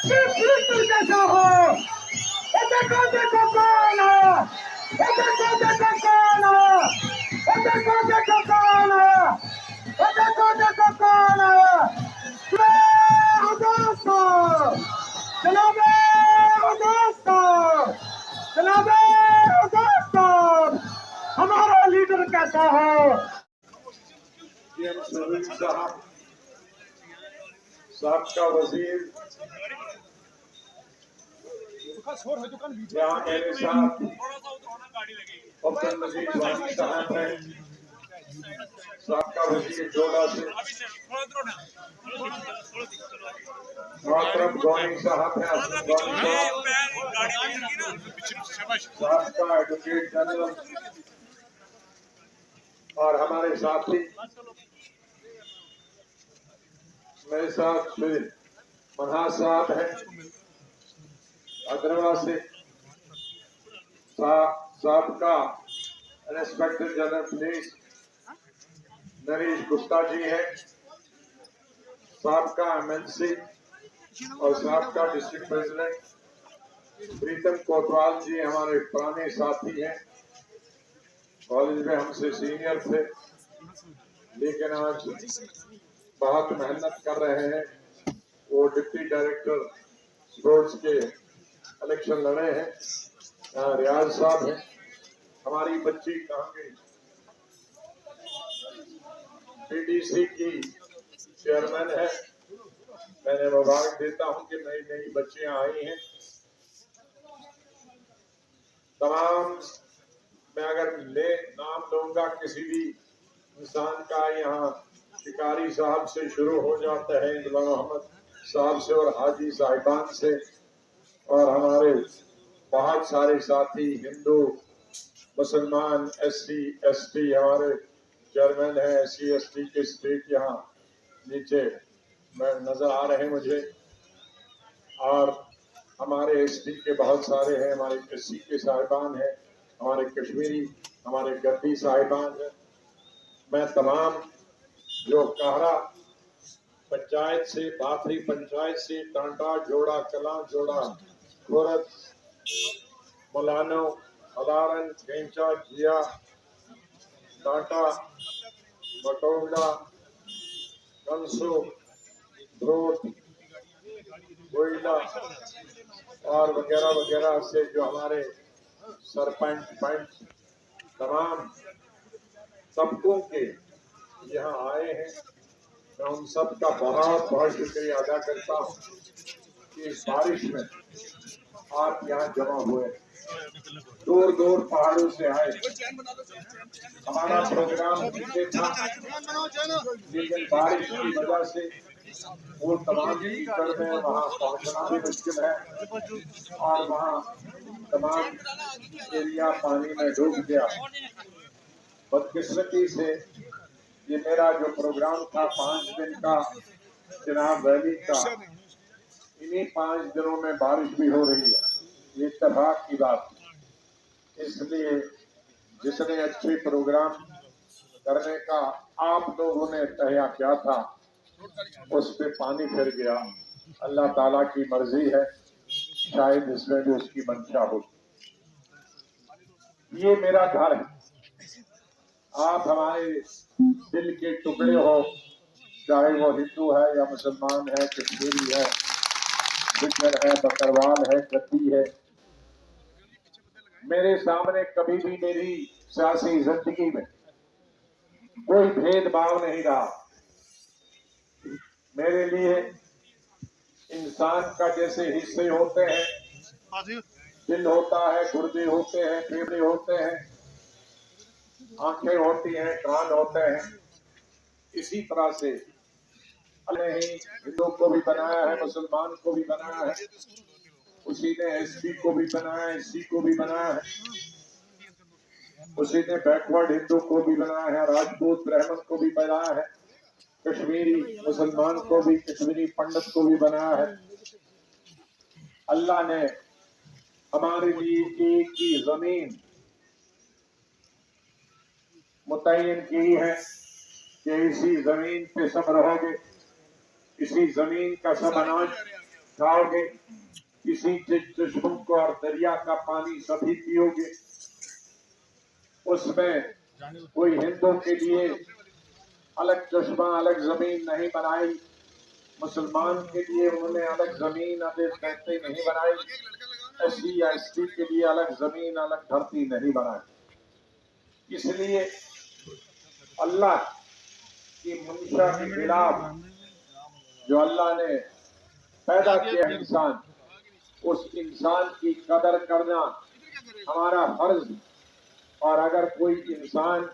कैसा हो? देखो देखो कौन है? देखो देखो कौन है? देखो देखो कौन है? देखो देखो कौन है? दोस्तों, जनाबे दोस्तों, जनाबे दोस्तों, हमारा लीडर कैसा है? साहब वजीर यहाँ मेरे साथ अब्दुल मजीद वानी साहब हैं, साहब वजीर जोड़ा से मोहतरम गौनी साहब हैं, साहब एडवोकेट जनरल और हमारे साथी मेरे साथ श्री मनहाज साहब हैं अग्रवा से, साहब inspector general police Naresh Gupta ji है, साहब का MLC और साहब का डिस्ट्रिक्ट प्रेसिडेंट प्रीतम कोतवाल जी हमारे पुराने साथी हैं, कॉलेज में हमसे सीनियर थे लेकिन आज बहुत मेहनत कर रहे हैं। वो डिप्टी डायरेक्टर स्पोर्ट्स के इलेक्शन लड़े हैं। रियाज साहब हैं, हमारी बच्ची कहाँ गई? PDC की चेयरमैन है। मैंने मुबारक देता हूं कि नई नई बच्चियां आई हैं। तमाम मैं अगर नाम लूंगा किसी भी इंसान का, यहाँ शिकारी साहब से शुरू हो जाता है, गुलाम मोहम्मद साहब से और हाजी साहिबान से, और हमारे बहुत सारे साथी हिंदू मुसलमान SC ST हमारे चेयरमैन है, SC ST के स्टेट यहाँ नीचे नजर आ रहे हैं मुझे, और हमारे ST के बहुत सारे हैं, हमारे SC के साहिबान हैं, हमारे कश्मीरी हमारे गद्दी साहिबान हैं। मैं तमाम जो कहरा पंचायत से, बाथरी पंचायत से, टांटा जोड़ा, कलां जोड़ा, गोरख, मुलानो, अदारन, केंचा, जिया, टाटा, बटोगड़ा, कंसो, ब्रोड, कोयला और वगैरह वगैरह से जो हमारे सरपंच पंच तमाम तबकों के यहाँ आए हैं, मैं उन सब का बहुत बहुत शुक्रिया अदा करता हूँ कि इस बारिश में आप यहाँ जमा हुए, दूर दूर पहाड़ों से आए। हमारा प्रोग्राम पीछे था लेकिन बारिश की वजह से वो तमाम कीचड़ में वहाँ पहुँचना भी मुश्किल है और वहाँ तमाम एरिया पानी में डूब गया। बदकिस्मती से ये मेरा जो प्रोग्राम था 5 दिन का चुनाव रैली का, इन्हीं 5 दिनों में बारिश भी हो रही है, ये इत्तेफाक की बात। इसलिए जिसने अच्छे प्रोग्राम करने का आप लोगों ने तय किया था उस पे पानी फिर गया। अल्लाह ताला की मर्जी है, शायद इसमें भी उसकी मंशा हो। ये मेरा घर है, आप हमारे दिल के टुकड़े हो, चाहे वो हिंदू है या मुसलमान है, कश्मीरी है, गुज्जर है, बकरवाल है, गद्दी है। मेरे सामने कभी भी मेरी सियासी जिंदगी में कोई भेदभाव नहीं रहा। मेरे लिए इंसान का जैसे हिस्से होते हैं, दिल होता है, गुर्दे होते हैं, फेफड़े होते हैं, आंखें होती हैं, कान होते हैं, इसी तरह से अल्लाह ने हिंदू को भी बनाया है, मुसलमान को भी बनाया है, उसी ने SC को भी बनाया है, SC को भी बनाया है, उसी ने बैकवर्ड हिंदू को भी बनाया है, राजपूत ब्राह्मण को भी बनाया है, कश्मीरी मुसलमान को भी, कश्मीरी पंडित को भी बनाया है। अल्लाह ने हमारे लिए एक ही जमीन मुतय्यन की है कि इसी जमीन पे सब रहोगे, इसी जमीन का सब अनाज खाओगे, किसी चश्मों को और दरिया का पानी सभी पियोगे। उसमें कोई हिंदू के लिए अलग चश्मा अलग जमीन नहीं बनाई, मुसलमान के लिए उन्होंने अलग जमीन अलग धरती नहीं बनाई, एससी या एसटी के लिए अलग जमीन अलग धरती नहीं बनाई। इसलिए अल्लाह की मंशा के खिलाफ जो अल्लाह ने पैदा किया इंसान, उस इंसान की कदर करना हमारा फर्ज। और अगर कोई इंसान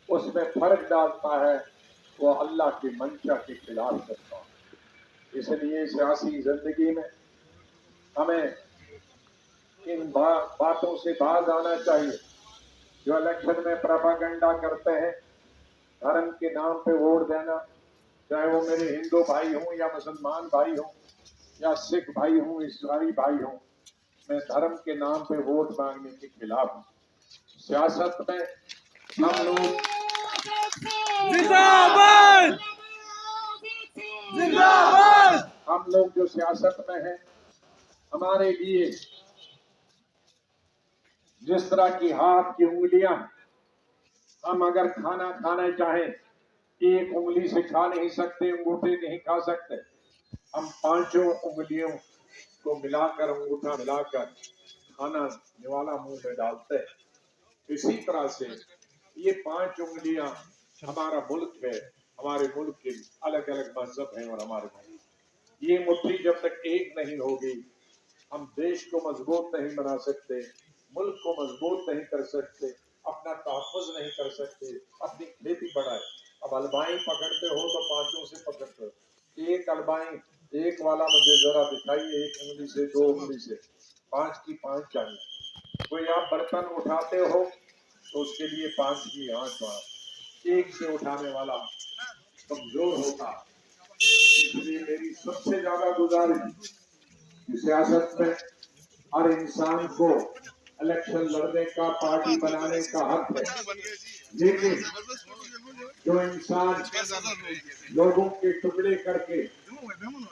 उसमें फर्क डालता है वो अल्लाह की मंशा के खिलाफ करता है। इसलिए सियासी जिंदगी में हमें इन बातों से बाज आना चाहिए। जो इलेक्शन में प्रोपेगेंडा करते हैं, धर्म के नाम पे वोट देना, चाहे वो मेरे हिंदू भाई हों या मुसलमान भाई हों या सिख भाई हों, ईसाई भाई हों, मैं धर्म के नाम पे वोट मांगने के खिलाफ हूँ। सियासत में हम लोग जिंदाबाद जिंदाबाद, हम लोग जो सियासत में हैं, हमारे लिए जिस तरह की हाथ की उंगलियां, हम अगर खाना खाना चाहें एक उंगली से खा नहीं सकते, अंगूठे नहीं खा सकते, हम पांचों उंगलियों को मिलाकर, अंगूठा मिलाकर खाना निवाला मुंह में डालते हैं। इसी तरह से ये पांच उंगलियां हमारा मुल्क है, हमारे मुल्क के अलग अलग मजहब हैं और हमारे ये मुट्ठी जब तक एक नहीं होगी, हम देश को मजबूत नहीं बना सकते, मुल्क को मजबूत नहीं कर सकते, अपना तहफ़्फ़ुज़ नहीं कर सकते, अपनी खेती बढ़ाए। अब अलबाई पकड़ते हो तो पांचों से पकड़ते हो, एक अलबाई एक वाला मुझे जरा दिखाइए, एक उंगली से, दो उंगली से, पांच की पांच चाहिए। कोई आप बर्तन उठाते हो तो उसके लिए पांच की आंच मार, एक से उठाने वाला कमजोर होता। इसलिए मेरी सबसे ज्यादा गुजारिश सियासत में हर इंसान को इलेक्शन लड़ने का, पार्टी बनाने का हक है, लेकिन जो इंसान लोगों के टुकड़े करके,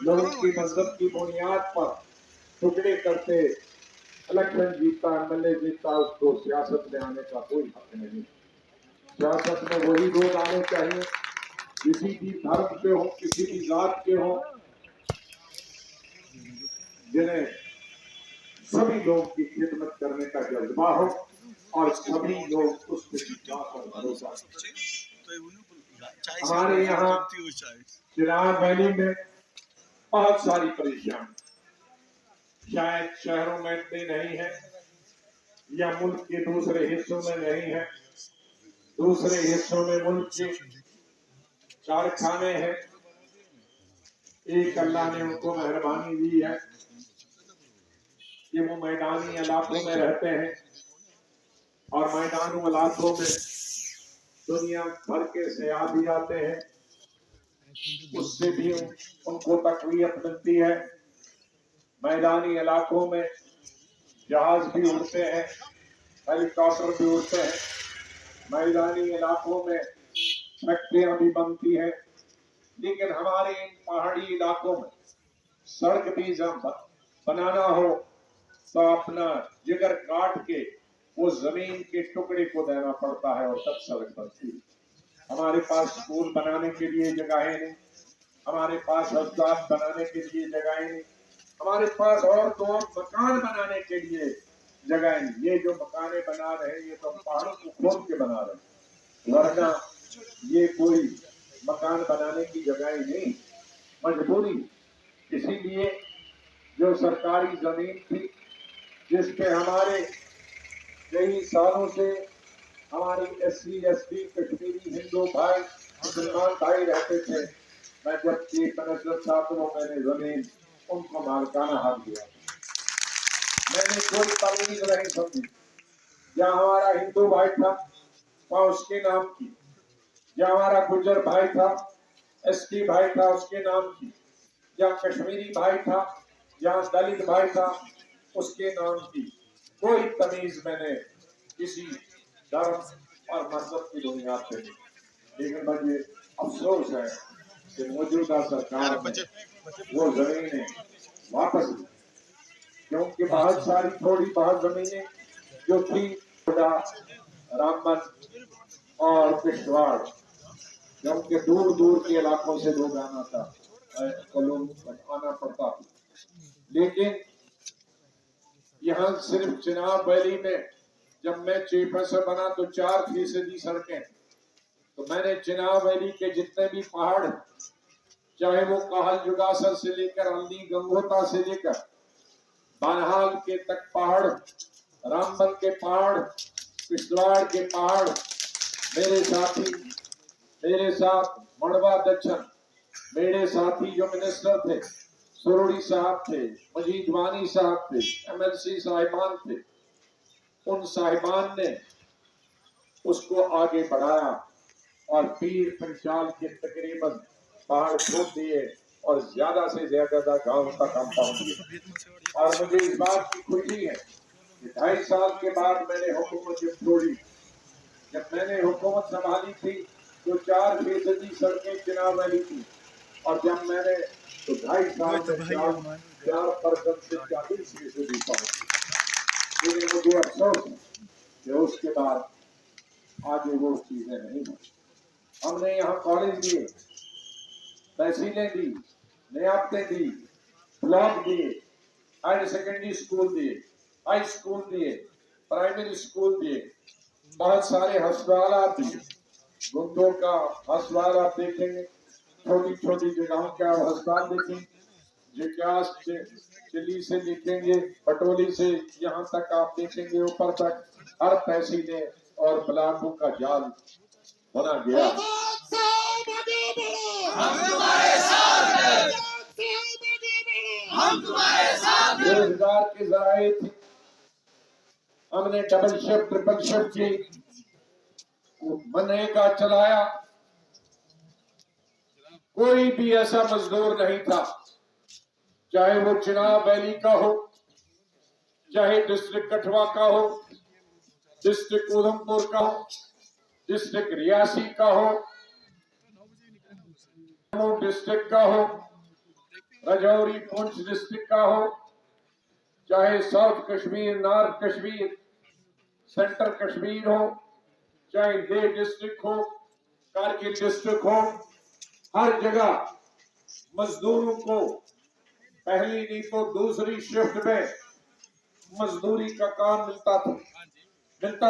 लोगों की मजहब की बुनियाद पर टुकड़े करते इलेक्शन जीतता, एमएलए जीतता, उसको सियासत में आने का कोई हक नहीं। सियासत में वही लोग आने चाहिए किसी भी धर्म के हो, किसी भी जात के हो, जिन्हें सभी लोग की खिदमत करने का जज्बा हो और सभी लोग उस पर विश्वास और भरोसा करें। हमारे यहाँ चिराग वैली में बहुत सारी परेशानी, शायद शहरों में इतनी नहीं है या मुल्क के दूसरे हिस्सों में नहीं है। दूसरे हिस्सों में मुल्क के कारखाने हैं, एक अल्लाह ने उनको मेहरबानी दी है कि वो मैदानी इलाकों में रहते हैं और मैदानी इलाकों में दुनिया भर के सयाह भी आते हैं, उससे भी उनको तकलीफ मिलती है। मैदानी इलाकों में जहाज भी उड़ते हैं, हेलीकॉप्टर भी उड़ते हैं, मैदानी इलाकों में फैक्ट्रियां भी बनती हैं, लेकिन हमारे इन पहाड़ी इलाकों में सड़क भी जब बनाना हो तो अपना जिगर काट के वो जमीन के टुकड़े को देना पड़ता है और तब सड़क बनती है। हमारे पास स्कूल बनाने के लिए जगहें नहीं, हमारे पास अस्पताल बनाने के लिए जगहें नहीं, हमारे पास और तो और मकान बनाने के लिए जगह नहीं। ये जो मकाने बना रहे हैं ये तो पहाड़ों को खोद के बना रहे हैं, वरना ये कोई मकान बनाने की जगह नहीं, मजबूरी। इसीलिए जो सरकारी जमीन थी जिस पे हमारे कई सालों से हमारी एससी एसटी कश्मीरी हिंदू भाई मुसलमान भाई रहते थे, मैं जब चीफ मिनिस्टर था तो मैंने जमीन उनको मालिकाना हक दिया। मैंने कोई तमीज नहीं समझी, या हमारा हिंदू भाई था वहाँ उसके नाम की, या हमारा गुजर भाई था, एसटी भाई था उसके नाम की, या कश्मीरी भाई था, या दलित भाई था उसके नाम की। कोई तमीज मैंने किसी धर्म और मजहब की बुनियाद पे नहीं। लेकिन मुझे अफसोस है कि मौजूदा सरकार में वो जमीनें वापस ली, क्योंकि बहुत सारी थोड़ी बहुत जमीनें जो थी रामबन और पिछवाड़, क्योंकि दूर दूर के इलाकों से लोग आना था, आना पड़ता था। लेकिन यहाँ सिर्फ चिनाब वैली में जब मैं चीफ ऑफिसर बना तो 4% सड़कें, तो मैंने चिनाब वैली के जितने भी पहाड़, चाहे वो काहल जुगासर से लेकर हल्दी गंगोता से लेकर बानहाल के तक पहाड़, रामबन के पहाड़, पिछवाड़ के पहाड़, मेरे साथी, मेरे साथ मड़वा दक्षिण, मेरे साथी जो मिनिस्टर थे, सुरोड़ी साहब थे, मजीद वानी साहब थे, MLC साहिबान थे, उन साहिबान ने उसको आगे बढ़ाया और पीर पंचाल के तकरीबन पहाड़ खोद दिए और ज्यादा से ज्यादा गांव तक हम पहुंच गए। और मुझे इस बात की खुशी है कि 2.5 साल के बाद मैंने हुकूमत जब छोड़ी, जब मैंने हुकूमत संभाली थी तो 4% सड़कें चिनाब वैली थी, और जब मैंने तो 2.5 साल में 4% से 40% पहुंची। लेकिन मुझे अफसोस है कि उसके बाद आगे वो चीजें नहीं हुई। हमने यहाँ कॉलेज दिए, तहसीलें दी, नियामतें दी, ब्लॉक दिए, हायर सेकेंडरी स्कूल दिए, हाई स्कूल दिए, प्राइमरी स्कूल दिए, बहुत सारे अस्पताल दिए। गुंदों का अस्पताल आप देखेंगे, छोटी छोटी जगहों का अस्पताल देखेंगे, जिज्ञास चिली से देखेंगे, पटोली से यहाँ तक आप देखेंगे, ऊपर तक हर तहसीलें और ब्लॉकों का जाल बना गया। रोजगार के जराए थे, हमने डबल शिफ्ट ट्रिपल शिफ्ट की, मनरेगा चलाया। कोई भी ऐसा मजदूर नहीं था, चाहे वो चिनाब वैली का हो, चाहे डिस्ट्रिक्ट कठुआ का हो, डिस्ट्रिक्ट उधमपुर का हो, डिस्ट्रिक्ट रियासी का हो, डिस्ट्रिक्ट का हो, राजौरी पुंछ डिस्ट्रिक्ट का हो, चाहे south Kashmir, north Kashmir, central Kashmir हो, चाहे लेह डिस्ट्रिक्ट हो, कारगिल डिस्ट्रिक्ट हो, हर जगह मजदूरों को पहली नहीं तो दूसरी शिफ्ट में मजदूरी का काम मिलता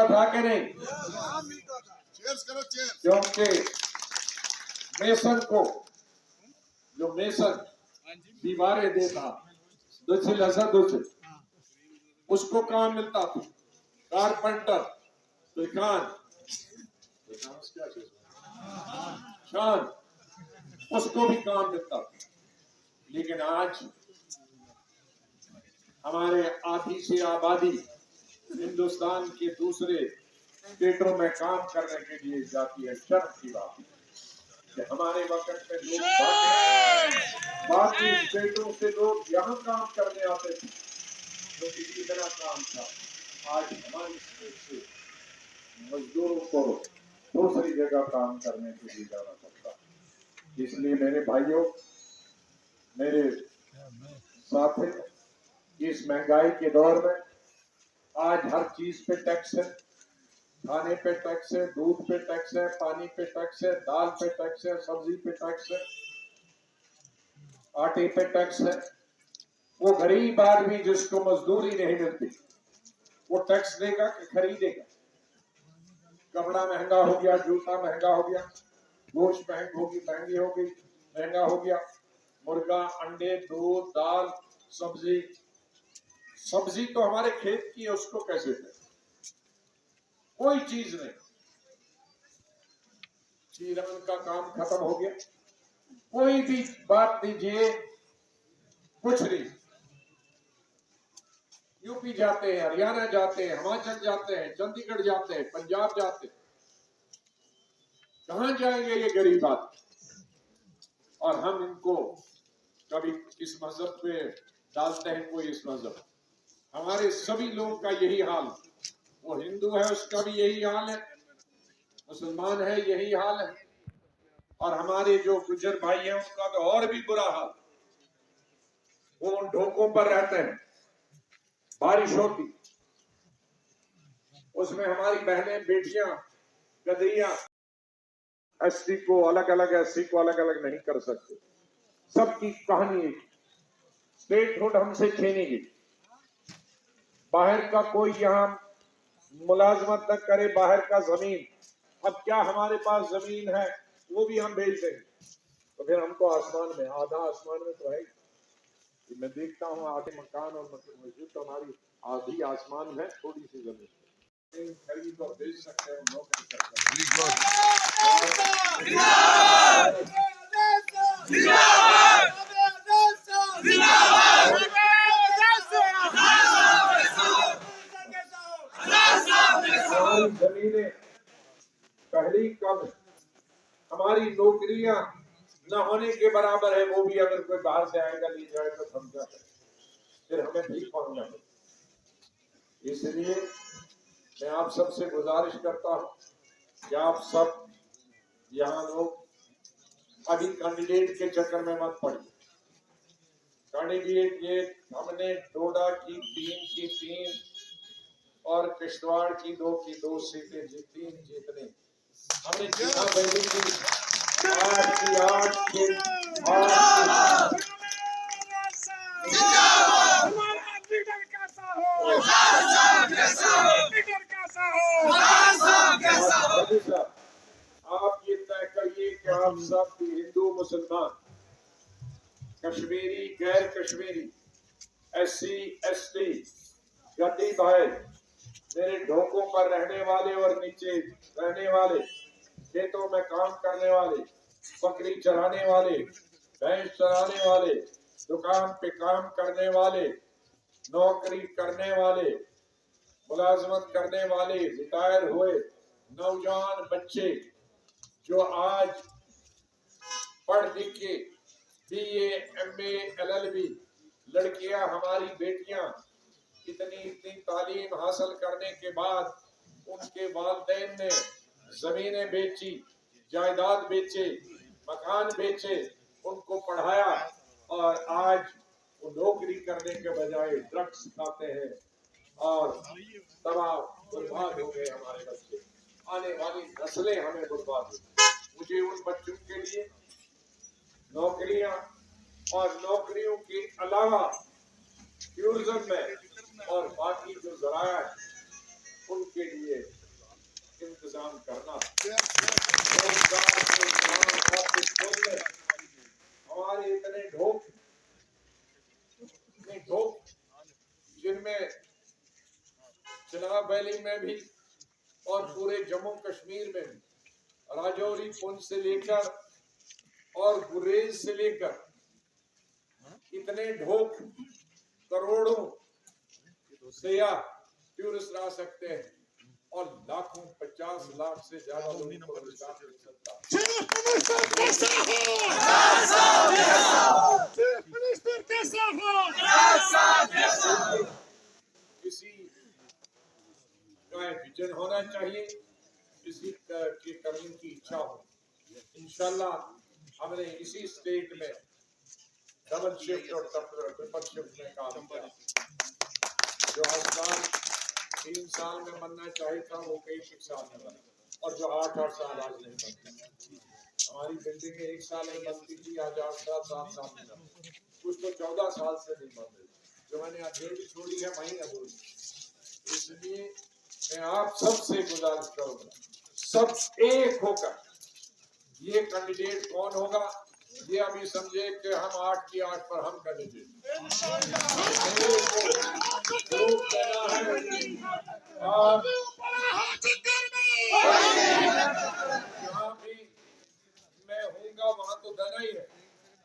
था कि नहीं? क्योंकि मेसन को, जो मेसन दीवारें देता, उसको काम मिलता था। कारपेंटर, शान, उसको भी काम मिलता था। लेकिन आज हमारे आधी से आबादी हिंदुस्तान के दूसरे स्टेटों में काम करने के लिए जाती है। शर्म की बात कि हमारे वक्त में लोग बाकी स्टेटों से लोग यहाँ काम करने आते थे, जो किसी तरह काम था। आज हमारी स्टेट से मजदूरों को दूसरी जगह काम करने के लिए जाना पड़ता है। इसलिए मेरे भाइयों, मेरे साथी, इस महंगाई के दौर में आज हर चीज पे टैक्स है। खाने पे टैक्स है, दूध पे टैक्स है, पानी पे टैक्स है, दाल पे टैक्स है, सब्जी पे टैक्स है, आटे पे टैक्स है। वो गरीब आदमी जिसको मजदूरी नहीं मिलती, वो टैक्स देगा कि खरीदेगा? कपड़ा महंगा हो गया, जूता महंगा हो गया, गोश्त महंगी हो गई, महंगा हो गया, मुर्गा, अंडे, दूध, दाल, सब्जी। सब्जी तो हमारे खेत की है, उसको कैसे दे? कोई चीज नहीं। चीरन का काम खत्म हो गया, कोई भी बात दीजिए, कुछ नहीं। यूपी जाते हैं, हरियाणा जाते हैं, हिमाचल जाते हैं, चंडीगढ़ जाते हैं, पंजाब जाते हैं, कहां जाएंगे ये गरीब आदमी? और हम इनको कभी इस मजहब पे डालते हैं, कोई इस मजहब। हमारे सभी लोगों का यही हाल, वो हिंदू है उसका भी यही हाल है, मुसलमान है यही हाल है, और हमारे जो गुज्जर भाई हैं उनका तो और भी बुरा हाल। वो उन ढोकों पर रहते हैं, बारिश होती, उसमें हमारी बहनें, बेटियां, गदरियां एसटी को अलग अलग, एससी को अलग अलग नहीं कर सकते। सबकी कहानी एक, स्टेटहुड हमसे छीनी गई। बाहर का कोई यहाँ मुलाजमत न करे, बाहर का जमीन, अब क्या हमारे पास जमीन है वो भी हम बेच देंगे, तो फिर हमको आसमान में, आधा आसमान में तो है। मैं देखता हूँ आधे मकान और मस्जिद तो हमारी आधी आसमान में, थोड़ी सी जमीन खरीद और बेच सकते हैं, नौकरी कर सकते हैं। जमीनें पहली कब, हमारी नौकरियां न होने के बराबर है, वो भी अगर कोई बाहर से आएगा ले जाए तो समझा है, फिर हमें भीख मांगना है। इसलिए मैं आप सबसे गुजारिश करता हूं कि आप सब यहाँ लोग अभी कैंडिडेट के चक्कर में मत पड़िए। कैंडिडेट ये हमने डोडा की 3 की 3 और किश्तवाड़ की 2 की 2 सीटें जीतनी, हमने जिला वैली की 8 की 8 की 8 आप ये तय करिए कि आप सब हिंदू, मुसलमान, कश्मीरी, गैर कश्मीरी, एससी, एसटी, गद्दी भाई, मेरे ढोकों पर रहने वाले और नीचे रहने वाले, खेतों में काम करने वाले, बकरी चराने वाले, भैंस चराने वाले, दुकान पे काम करने वाले, नौकरी करने वाले, मुलाजमत करने वाले, रिटायर हुए नौजवान बच्चे जो आज पढ़ लिख के BA, MA, LLB, लड़कियां, हमारी बेटियां इतनी तालीम हासिल करने के बाद उनके वालिदैन ने जमीनें बेची, जायदाद बेचे, मकान बेचे, उनको पढ़ाया, और आज वो नौकरी करने के बजाय ड्रग्स खाते हैं और तबाह बर्बाद हो गए हमारे बच्चे। आने वाली नस्लें हमें बर्बाद हो। मुझे उन बच्चों के लिए नौकरियां और नौकरियों के अलावा टूरिज्म में और बाकी जो जराया है उनके लिए इंतजाम करना। हमारे इतने ढोक जिनमें चिनाब वैली में भी और पूरे जम्मू कश्मीर में भी, राजौरी, पुंछ से लेकर और गुरेज से लेकर इतने ढोक, करोड़ों सयाह टूरिस्ट आ सकते हैं और लाखों, 50 लाख से ज्यादा लोगों को रोजगार मिल सकता है। किसी का विजन होना चाहिए, किसी के करने की इच्छा हो। इंशाल्लाह हमने इसी स्टेट में डबल शिफ्ट और ट्रिपल शिफ्ट में काम किया। जो आसमान 3 साल में बनना चाहिए था वो कई साल में बना, और जो 8-8 साल आज नहीं बनती। हमारी बिल्डिंग 1 साल में बनती थी, आज 8 साल 7 साल में बनती, कुछ तो 14 साल से नहीं बन रही। जो मैंने अधेड़ी छोड़ी है वही अधूरी। इसलिए मैं आप सबसे गुजारिश करूंगा, सब एक होकर, ये कैंडिडेट कौन होगा ये अभी समझे कि हम 8 की 8 पर हम कैंडिडेट जहाँ भी मैं हूँगा वहाँ तो देना ही है।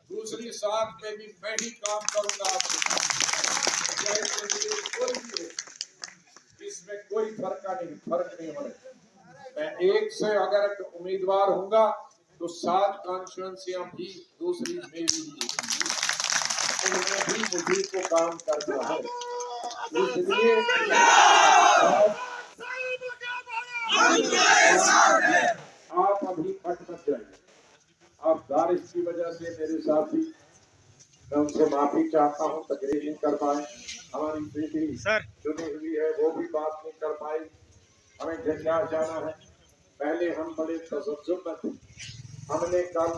दूसरी साथ में भी मैं ही काम करूंगा आपके, कोई भी इसमें कोई फर्क नहीं होने। मैं एक से अगर उम्मीदवार होऊंगा तो 7 कॉन्स्टिट्यूएंसियां भी दूसरी मेरी ही, उनमें भी मुझे को काम करना है। इसलिए आप अभी फट मत जाइए। आप बारिश की वजह से मेरे साथी मैं उनसे माफी चाहता हूँ, तकरीर नहीं कर पाए। हमारी बेटी चुनी हुई है, वो भी बात नहीं कर पाई। हमें जंजाल जाना है। पहले हम बड़े तसज्जुब में थे। हमने कल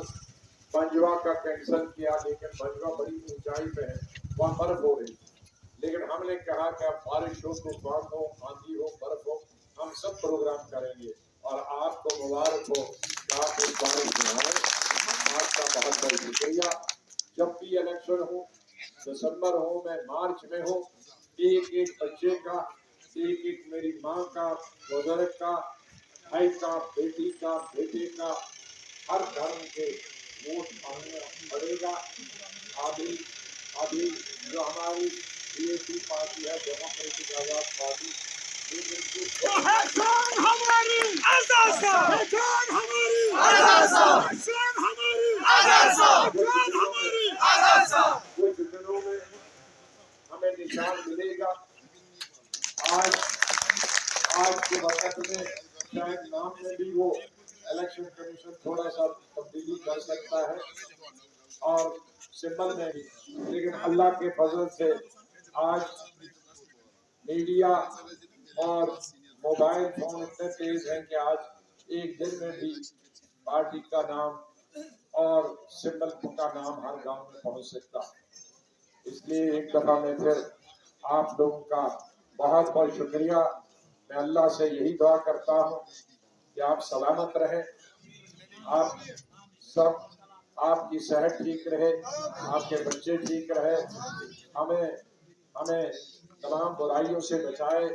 पंजवा का कैंसिल किया, लेकिन पंजवा बड़ी ऊंचाई पे है, वहाँ बर्फ हो रही। लेकिन हमने कहा कि अब बारिश हो, तूफान हो, आंधी हो, बर्फ हो, हम सब प्रोग्राम करेंगे। और आपको मुबारक हो कि आप इस बारिश में आए। आपका बहुत बहुत शुक्रिया। जब भी इलेक्शन हो, दिसंबर हो, मैं मार्च में हो, एक एक बच्चे का, एक एक मेरी माँ का, बुजुर्ग का, भाई का, बेटी का, बेटे का, हर धर्म के वोट मांगना पड़ेगा। अभी अभी जो हमारी बीएसपी पार्टी है, डेमोक्रेटिक आजाद पार्टी, कुछ दिनों में हमें निशान मिलेगा। आज आज के वक्त में शायद नाम में भी वो इलेक्शन कमीशन थोड़ा सा तब्दीली कर सकता है और सिंबल में भी, लेकिन अल्लाह के फजल से आज मीडिया और मोबाइल फोन इतने तेज हैं कि आज एक दिन में भी पार्टी का नाम और सिंबल का नाम हर गांव में पहुंच सकता है। इसलिए एक दफा मैं फिर आप लोगों का बहुत बहुत शुक्रिया। मैं अल्लाह से यही दुआ करता हूँ कि आप सलामत रहे, आप सब, आपकी सेहत ठीक रहे, आपके बच्चे ठीक रहे, हमें हमें तमाम बुराइयों से बचाए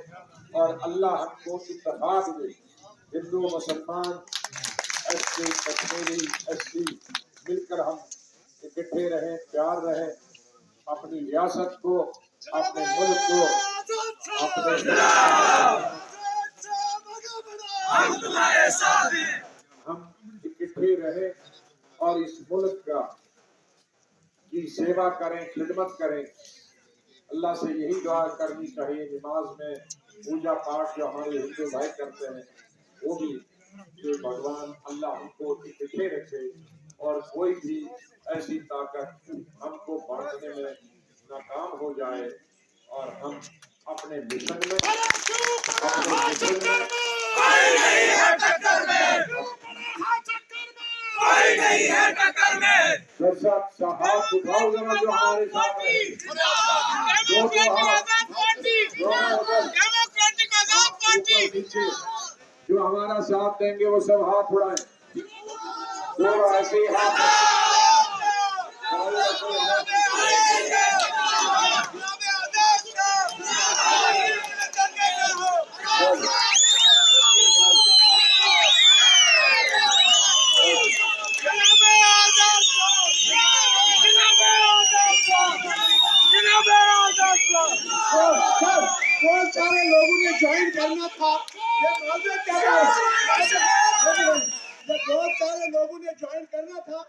और अल्लाह हमको इत्तेफाक दे। हिंदू मुसलमान, एससी कश्मीरी, एससी मिलकर हम इकट्ठे रहें, प्यार रहें, अपनी रियासत को, अपने मुल्क को, अपने हम इकट्ठे रहें और इस मुल्क का की सेवा करें, खिदमत करें। अल्लाह से यही दुआ करनी चाहिए। नमाज में पूजा पाठ जो हमारे हिंदू भाई करते हैं, वो भी कि भगवान अल्लाह हमको इकट्ठे रखे और कोई भी ऐसी ताकत हमको बांटने में नाकाम हो जाए और हम अपने मिशन में कोई नहीं है टक्कर में। हाथ उठाओ जरा जो हमारे साथ है। जो हमारा साथ देंगे वो सब हाथ उड़ाएं। जो ऐसे ही हाथ बहुत सारे लोगों ने ज्वाइन करना था। ये बहुत सारे लोगों ने ज्वाइन करना था।